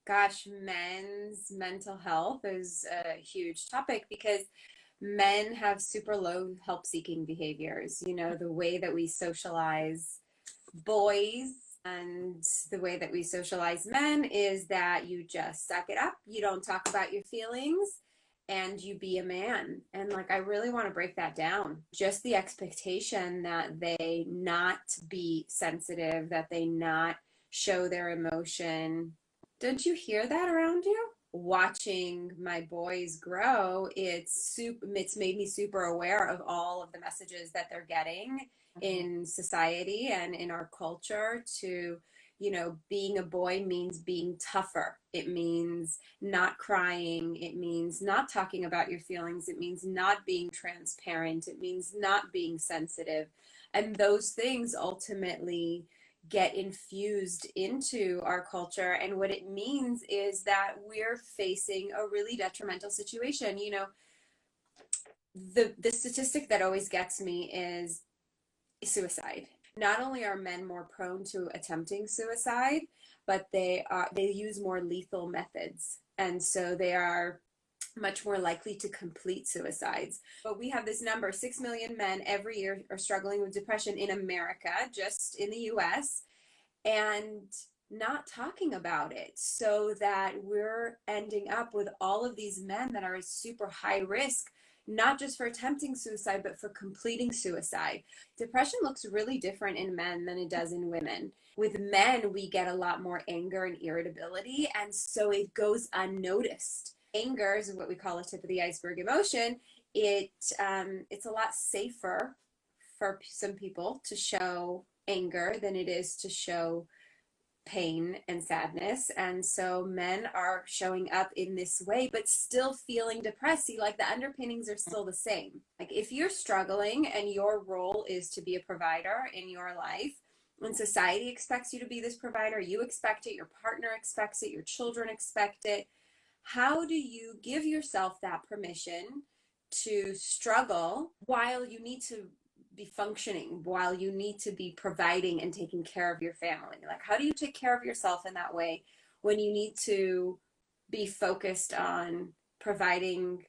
Gosh, men's mental health is a huge topic because men have super low help-seeking behaviors. The way that we socialize boys and the way that we socialize men is that you just suck it up, you don't talk about your feelings, and you be a man. And like, I really want to break that down. Just the expectation that they not be sensitive, that they not show their emotion. Don't you hear that around you? Watching my boys grow, it's made me super aware of all of the messages that they're getting in society and in our culture to, being a boy means being tougher. It means not crying. It means not talking about your feelings. It means not being transparent. It means not being sensitive. And those things ultimately get infused into our culture. And what it means is that we're facing a really detrimental situation. The statistic that always gets me is suicide. Not only are men more prone to attempting suicide, but they use more lethal methods. And so they are much more likely to complete suicides. But we have this number, 6 million men every year are struggling with depression in America, just in the US, and not talking about it, so that we're ending up with all of these men that are at super high risk, not just for attempting suicide, but for completing suicide. Depression looks really different in men than it does in women. With men, we get a lot more anger and irritability, and so it goes unnoticed. Anger is what we call a tip of the iceberg emotion. It's a lot safer for some people to show anger than it is to show pain and sadness. And so men are showing up in this way, but still feeling depressed. See, like the underpinnings are still the same. Like if you're struggling and your role is to be a provider in your life, and society expects you to be this provider, you expect it, your partner expects it, your children expect it. How do you give yourself that permission to struggle while you need to be functioning, while you need to be providing and taking care of your family? Like, how do you take care of yourself in that way when you need to be focused on providing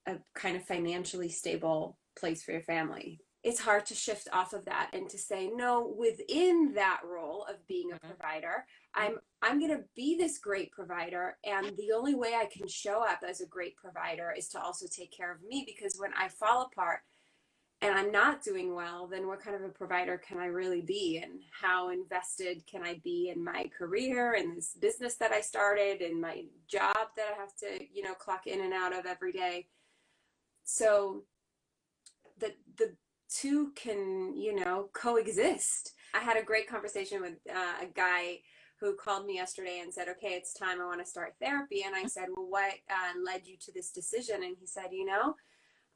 a kind of financially stable place for your family? It's hard to shift off of that and to say, no, within that role of being a provider, I'm going to be this great provider, and the only way I can show up as a great provider is to also take care of me, because when I fall apart and I'm not doing well, then what kind of a provider can I really be? And how invested can I be in my career, in this business that I started, in my job that I have to, clock in and out of every day? So the two can, coexist. I had a great conversation with a guy who called me yesterday and said, okay, it's time, I want to start therapy. And I said, well, what led you to this decision? And he said,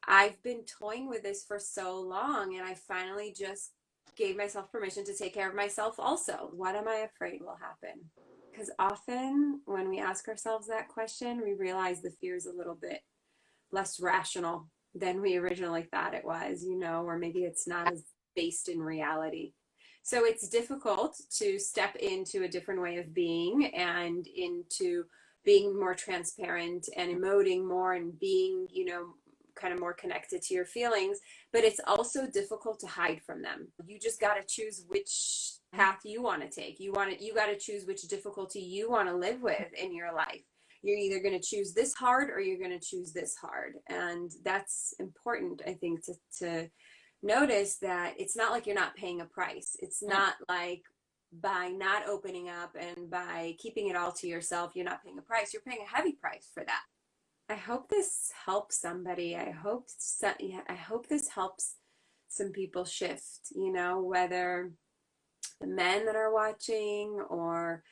I've been toying with this for so long, and I finally just gave myself permission to take care of myself also. What am I afraid will happen? Because often when we ask ourselves that question, we realize the fear is a little bit less rational than we originally thought it was, or maybe it's not as based in reality. So it's difficult to step into a different way of being and into being more transparent and emoting more and being, kind of more connected to your feelings, but it's also difficult to hide from them. You just got to choose which path you want to take. You got to choose which difficulty you want to live with in your life. You're either going to choose this hard or you're going to choose this hard. And that's important, I think, to notice that it's not like you're not paying a price. It's not like by not opening up and by keeping it all to yourself, you're not paying a price. You're paying a heavy price for that. I hope this helps somebody. I hope this helps some people shift, whether the men that are watching or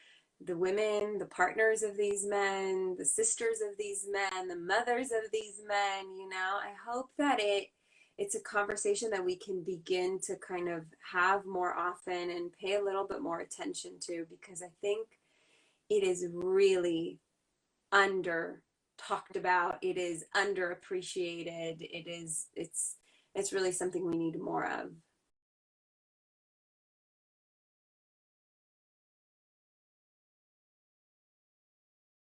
the women, the partners of these men, the sisters of these men, the mothers of these men. I hope that it's a conversation that we can begin to kind of have more often and pay a little bit more attention to, because I think it is really under talked about. It is underappreciated. It's really something we need more of.